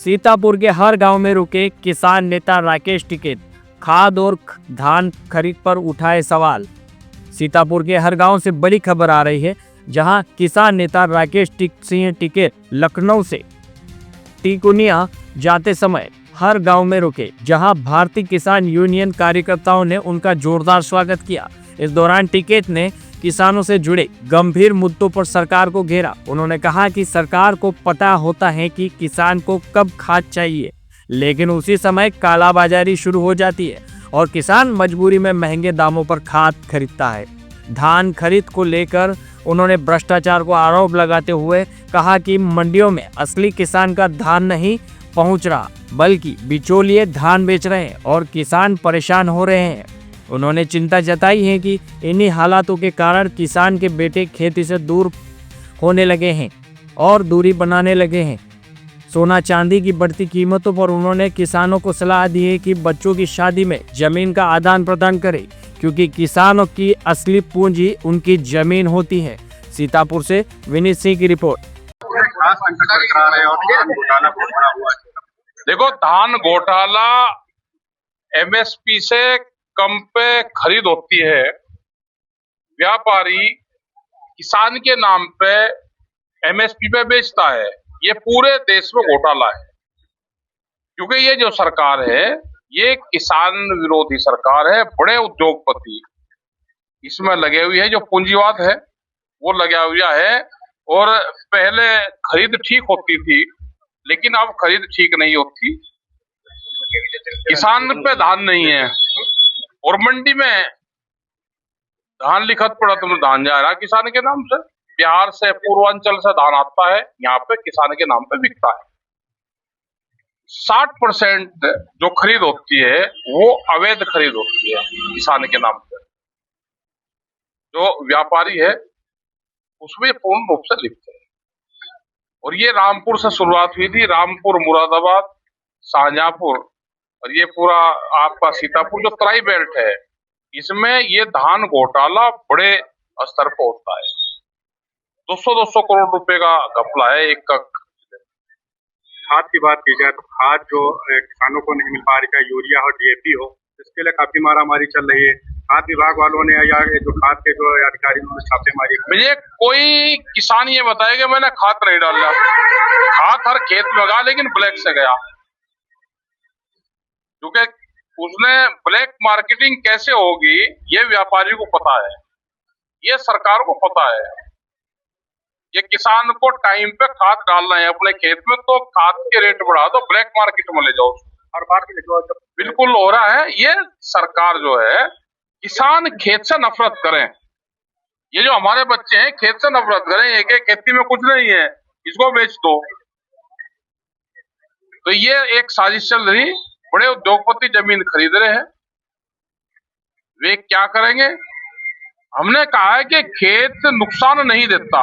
सीतापुर के हर गांव में रुके किसान नेता राकेश टिकैत, खाद और धान खरीद पर उठाए सवाल। सीतापुर के हर गांव से बड़ी खबर आ रही है, जहां किसान नेता राकेश सिंह टिकैत लखनऊ से टिकुनिया जाते समय हर गांव में रुके, जहां भारतीय किसान यूनियन कार्यकर्ताओं ने उनका जोरदार स्वागत किया। इस दौरान टिकैत ने किसानों से जुड़े गंभीर मुद्दों पर सरकार को घेरा। उन्होंने कहा कि सरकार को पता होता है कि किसान को कब खाद चाहिए, लेकिन उसी समय कालाबाजारी शुरू हो जाती है और किसान मजबूरी में महंगे दामों पर खाद खरीदता है। धान खरीद को लेकर उन्होंने भ्रष्टाचार को आरोप लगाते हुए कहा कि मंडियों में असली किसान का धान नहीं पहुंच रहा, बल्कि बिचौलिए धान बेच रहे हैं और किसान परेशान हो रहे हैं। उन्होंने चिंता जताई है कि इन्हीं हालातों के कारण किसान के बेटे खेती से दूर होने लगे हैं और दूरी बनाने लगे हैं। सोना चांदी की बढ़ती कीमतों पर उन्होंने किसानों को सलाह दी है कि बच्चों की शादी में जमीन का आदान प्रदान करें, क्योंकि किसानों की असली पूंजी उनकी जमीन होती है। सीतापुर से विनीत सिंह की रिपोर्ट। देखो, धान घोटाला एमएसपी से कम पे खरीद होती है। व्यापारी किसान के नाम पे एमएसपी पे बेचता है। ये पूरे देश में घोटाला है, क्योंकि ये जो सरकार है ये किसान विरोधी सरकार है। बड़े उद्योगपति इसमें लगे हुए हैं, जो पूंजीवाद है वो लगा हुआ है। और पहले खरीद ठीक होती थी, लेकिन अब खरीद ठीक नहीं होती। किसान पे धान नहीं है और मंडी में धान लिखत पड़ा, तुम धान जा रहा किसान के नाम से। बिहार से, पूर्वांचल से धान आता है, यहाँ पे किसान के नाम पे बिकता है। 60% जो खरीद होती है वो अवैध खरीद होती है किसान के नाम पे। जो व्यापारी है उसमें पूर्ण रूप से लिखते हैं। और ये रामपुर से शुरुआत हुई थी। रामपुर, मुरादाबाद, शाहजहांपुर और ये पूरा आपका सीतापुर जो तराई बेल्ट है, इसमें ये धान घोटाला बड़े स्तर पर होता है। 200-200 करोड़ रुपए का घपला है एक का। खाद की बात की जाए तो खाद जो किसानों को नहीं मिल पा रही है, यूरिया हो, डीएपी हो, इसके लिए काफी मारामारी चल रही है। खाद विभाग वालों ने या जो खाद के जो अधिकारी उन्होंने छापेमारी। मुझे कोई किसान ये बताया कि मैंने खाद नहीं डाला। खाद हर खेत में लगा, लेकिन ब्लैक से गया, क्योंकि उसने ब्लैक मार्केटिंग कैसे होगी ये व्यापारी को पता है, ये सरकार को पता है। ये किसान को टाइम पे खाद डालना है अपने खेत में, तो खाद के रेट बढ़ा दो, ब्लैक मार्केट में ले जाओ। हर बार बिल्कुल हो रहा है। ये सरकार जो है, किसान खेत से नफरत करें। ये जो हमारे बच्चे हैं खेत से नफरत करें, एक खेती में कुछ नहीं है, इसको बेच दो। तो ये एक साजिश चल रही। बड़े उद्योगपति जमीन खरीद रहे हैं, वे क्या करेंगे? हमने कहा है कि खेत नुकसान नहीं देता,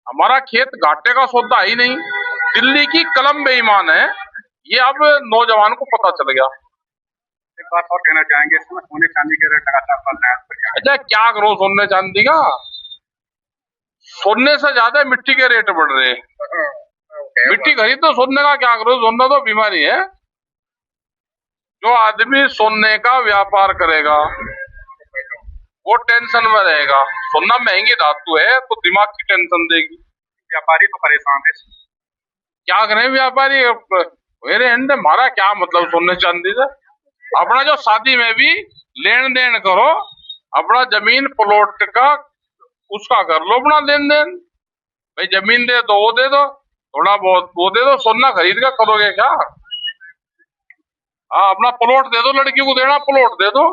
हमारा खेत घाटे का सौदा ही नहीं। दिल्ली की कलम बेईमान है, ये अब नौजवान को पता चल गया। एक बात और कहना चाहेंगे, इसमें सोने चांदी के रेट लगातार बढ़ रहे हैं। अच्छा, क्या करो सोने चांदी का? सोने से ज्यादा मिट्टी के रेट बढ़ रहे हैं। मिट्टी खरीद तो सोने का क्या करो? सोना तो बीमारी है। जो आदमी सोने का व्यापार करेगा वो टेंशन में रहेगा। सोना महंगी धातु है, तो दिमाग की टेंशन देगी। व्यापारी तो परेशान है। क्या करें व्यापारी? हमारा क्या मतलब सोने चांदी से? अपना जो शादी में भी लेन देन करो, अपना जमीन प्लॉट का उसका कर लो अपना लेन देन। भाई जमीन दे दो, वो दे दो, थोड़ा बहुत वो दे दो। सोना खरीद कर करोगे क्या? हाँ, अपना प्लॉट दे दो, लड़की को देना प्लॉट दे दो,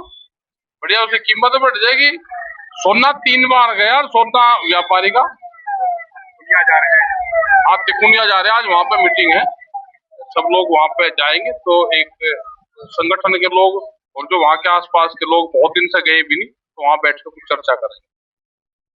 बढ़िया, उसकी कीमत बढ़ जाएगी। सोना 3 बार गया सोना व्यापारी का। जा रहे हैं, आज तिकुनिया जा रहे हैं, आज वहाँ पे मीटिंग है, सब लोग वहाँ पे जाएंगे। तो एक संगठन के लोग और जो वहाँ के आसपास के लोग बहुत दिन से गए भी नहीं, तो वहाँ बैठ कर कुछ चर्चा करेंगे।